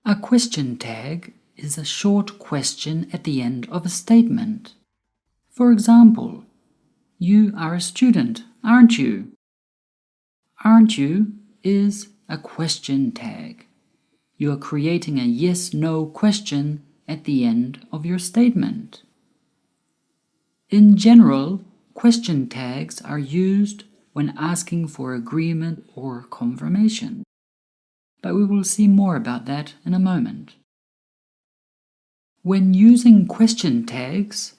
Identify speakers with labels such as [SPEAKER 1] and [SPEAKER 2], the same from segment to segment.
[SPEAKER 1] A question tag is a short question at the end of a statement. For example, you are a student, aren't you? Aren't you is a question tag. You are creating a yes-no question at the end of your statement. In general, question tags are used when asking for agreement or confirmation. But we will see more about that in a moment. When using question tags,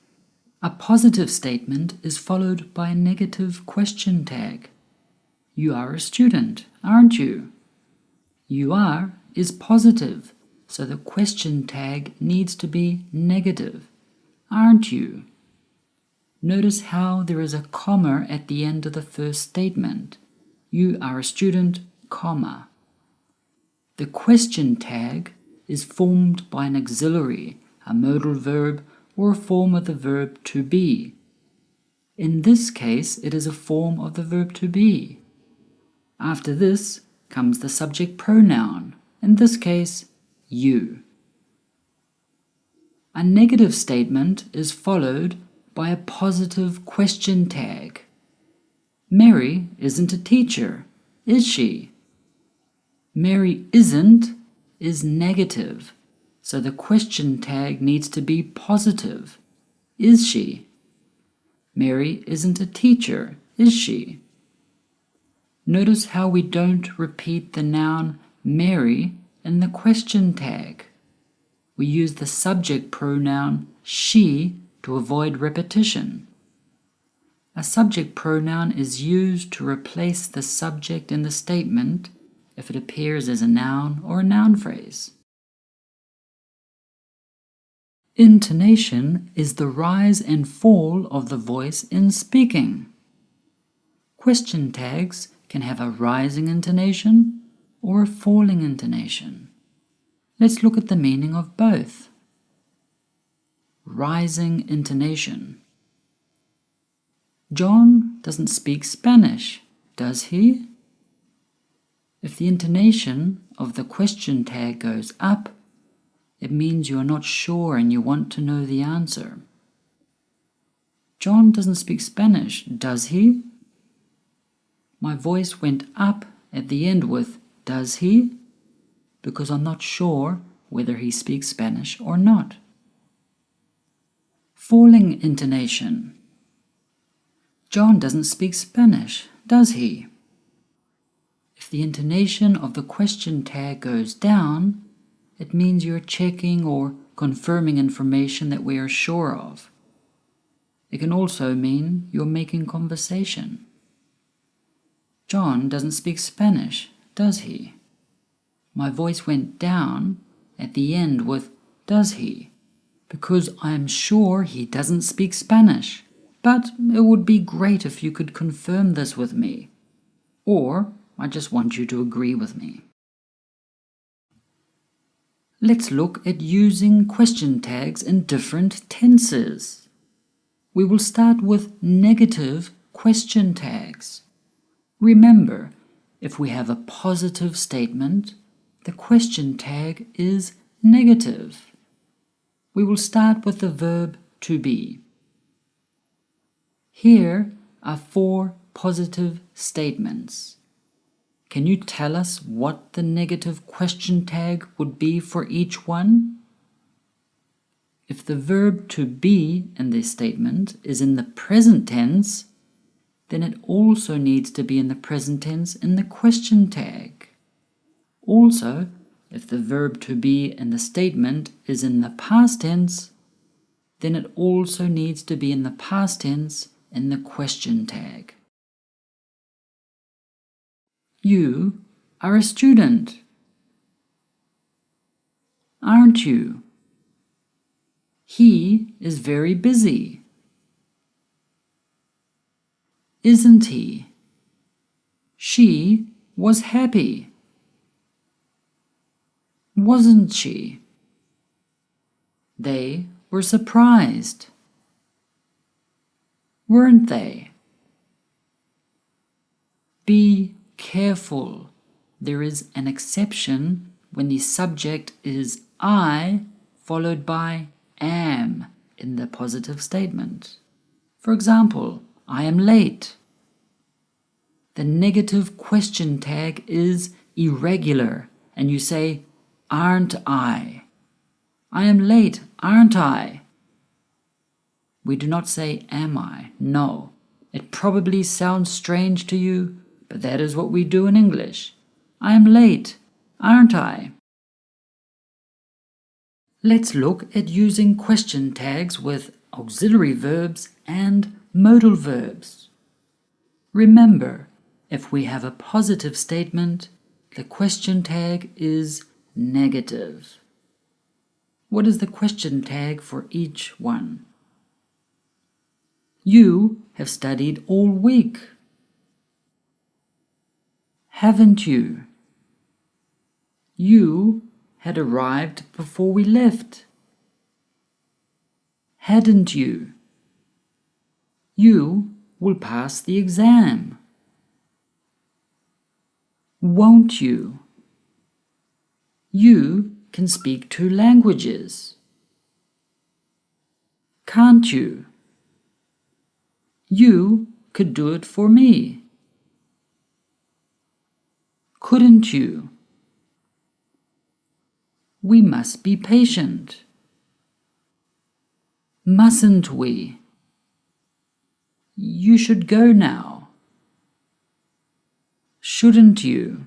[SPEAKER 1] a positive statement is followed by a negative question tag. You are a student, aren't you? You are is positive, so the question tag needs to be negative. Aren't you? Notice how there is a comma at the end of the first statement. You are a student, comma. The question tag is formed by an auxiliary, a modal verb, or a form of the verb to be. In this case, it is a form of the verb to be. After this comes the subject pronoun, in this case, you. A negative statement is followed by a positive question tag. Mary isn't a teacher, is she? Mary isn't is negative, so the question tag needs to be positive. Is she? Mary isn't a teacher, is she? Notice how we don't repeat the noun Mary in the question tag. We use the subject pronoun she to avoid repetition. A subject pronoun is used to replace the subject in the statement if it appears as a noun or a noun phrase. Intonation is the rise and fall of the voice in speaking. Question tags can have a rising intonation or a falling intonation. Let's look at the meaning of both. Rising intonation. John doesn't speak Spanish, does he? If the intonation of the question tag goes up, it means you are not sure and you want to know the answer. John doesn't speak Spanish, does he? My voice went up at the end with does he? Because I'm not sure whether he speaks Spanish or not. Falling intonation. John doesn't speak Spanish, does he? If the intonation of the question tag goes down, it means you're checking or confirming information that we are sure of. It can also mean you're making conversation. John doesn't speak Spanish, does he? My voice went down at the end with does he? Because I am sure he doesn't speak Spanish, but it would be great if you could confirm this with me. Or I just want you to agree with me. Let's look at using question tags in different tenses. We will start with negative question tags. Remember, if we have a positive statement, the question tag is negative. We will start with the verb to be. Here are 4 positive statements. Can you tell us what the negative question tag would be for each one? If the verb to be in this statement is in the present tense, then it also needs to be in the present tense in the question tag. Also, if the verb to be in the statement is in the past tense, then it also needs to be in the past tense in the question tag. You are a student, aren't you? He is very busy, isn't he? She was happy, wasn't she? They were surprised, weren't they? Be careful. There is an exception when the subject is I followed by am in the positive statement. For example, I am late. The negative question tag is irregular, and you say, aren't I? I am late, aren't I? We do not say, am I? No. It probably sounds strange to you, but that is what we do in English. I am late, aren't I? Let's look at using question tags with auxiliary verbs and modal verbs. Remember, if we have a positive statement, the question tag is negative. What is the question tag for each one? You have studied all week. Haven't you? You had arrived before we left. Hadn't you? You will pass the exam. Won't you? You can speak 2 languages. Can't you? You could do it for me. Couldn't you? We must be patient. Mustn't we? You should go now. Shouldn't you?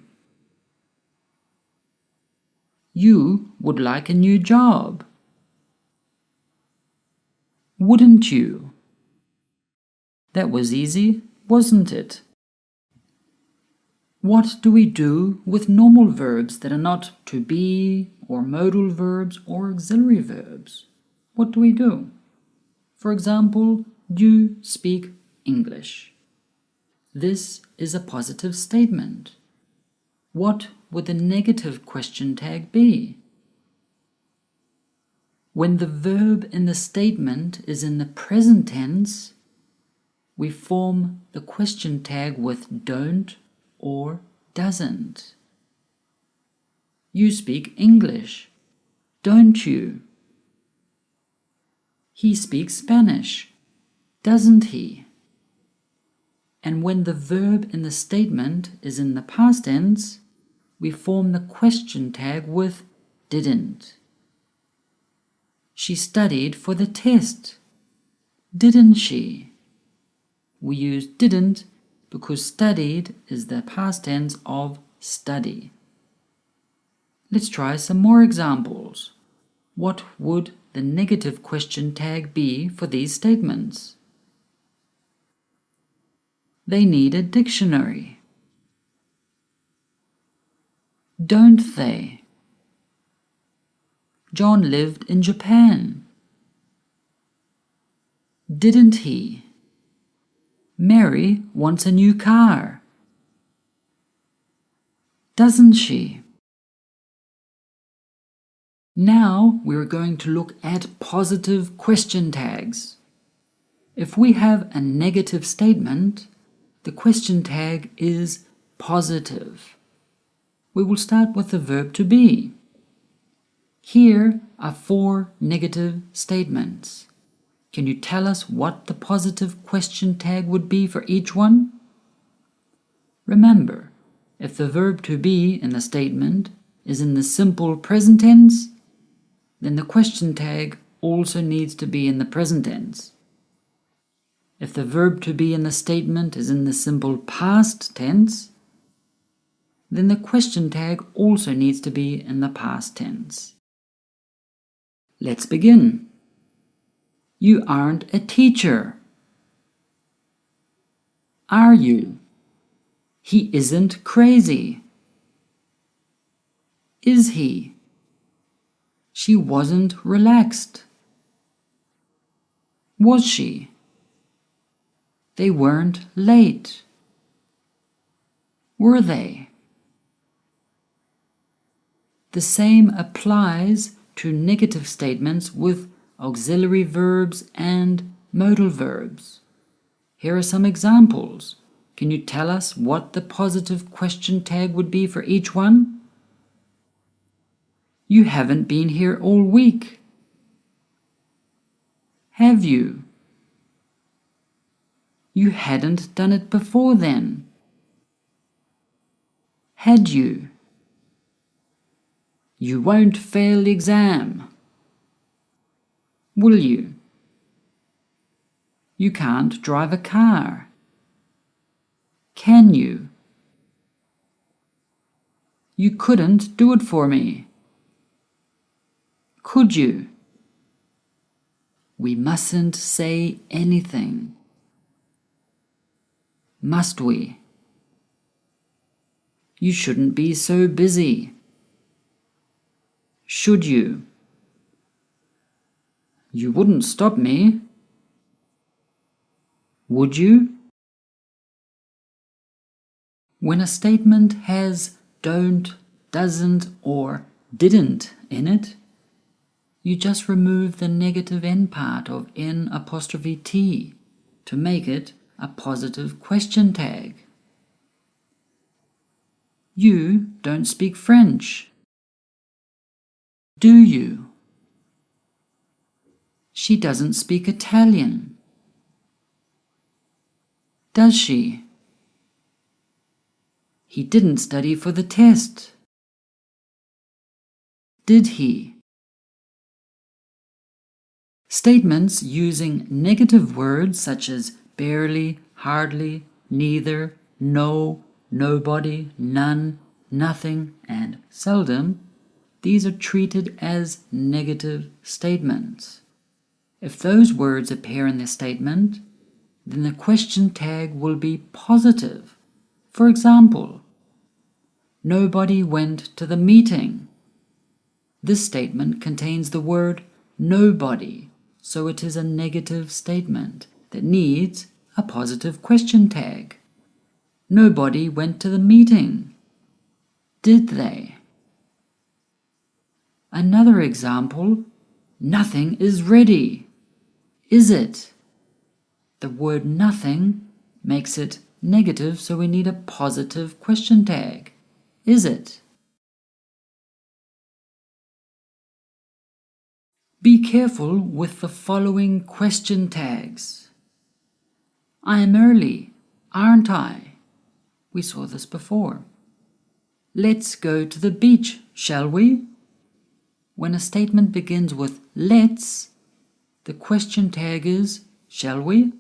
[SPEAKER 1] You would like a new job. Wouldn't you? That was easy, wasn't it? What do we do with normal verbs that are not to be, or modal verbs, or auxiliary verbs? What do we do? For example, you speak English. This is a positive statement. What would the negative question tag be? When the verb in the statement is in the present tense, we form the question tag with don't or doesn't. You speak English, don't you? He speaks Spanish, doesn't he? And when the verb in the statement is in the past tense, we form the question tag with didn't. She studied for the test, didn't she? We use didn't because studied is the past tense of study. Let's try some more examples. What would the negative question tag be for these statements? They need a dictionary. Don't they? John lived in Japan. Didn't he? Mary wants a new car. Doesn't she? Now we're going to look at positive question tags. If we have a negative statement, the question tag is positive. We will start with the verb to be. Here are 4 negative statements. Can you tell us what the positive question tag would be for each one? Remember, if the verb to be in the statement is in the simple present tense, then the question tag also needs to be in the present tense. If the verb to be in the statement is in the simple past tense, then the question tag also needs to be in the past tense. Let's begin. You aren't a teacher. Are you? He isn't crazy. Is he? She wasn't relaxed. Was she? They weren't late. Were they? The same applies to negative statements with auxiliary verbs and modal verbs. Here are some examples. Can you tell us what the positive question tag would be for each one? You haven't been here all week. Have you? You hadn't done it before then. Had you? You won't fail the exam. Will you? You can't drive a car. Can you? You couldn't do it for me. Could you? We mustn't say anything. Must we? You shouldn't be so busy. Should you? You wouldn't stop me. Would you? When a statement has don't, doesn't, or didn't in it, you just remove the negative end part of N''T to make it a positive question tag. You don't speak French. Do you? She doesn't speak Italian. Does she? He didn't study for the test. Did he? Statements using negative words such as barely, hardly, neither, no, nobody, none, nothing, and seldom, these are treated as negative statements. If those words appear in the statement, then the question tag will be positive. For example, nobody went to the meeting. This statement contains the word nobody, so it is a negative statement that needs a positive question tag. Nobody went to the meeting. Did they? Another example, nothing is ready. Is it? The word nothing makes it negative, so we need a positive question tag. Is it? Be careful with the following question tags. I am early, aren't I? We saw this before. Let's go to the beach, shall we? When a statement begins with let's, the question tag is shall we?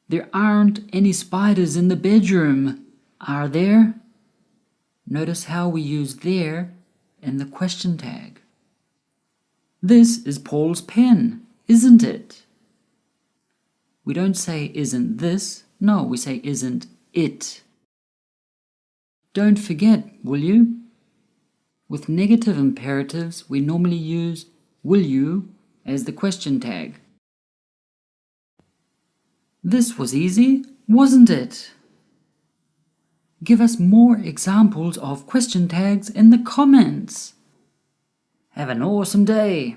[SPEAKER 1] There aren't any spiders in the bedroom, are there? Notice how we use there in the question tag. This is Paul's pen, isn't it? We don't say isn't this, no, we say isn't it. Don't forget, will you? With negative imperatives, we normally use will you as the question tag. This was easy, wasn't it? Give us more examples of question tags in the comments. Have an awesome day!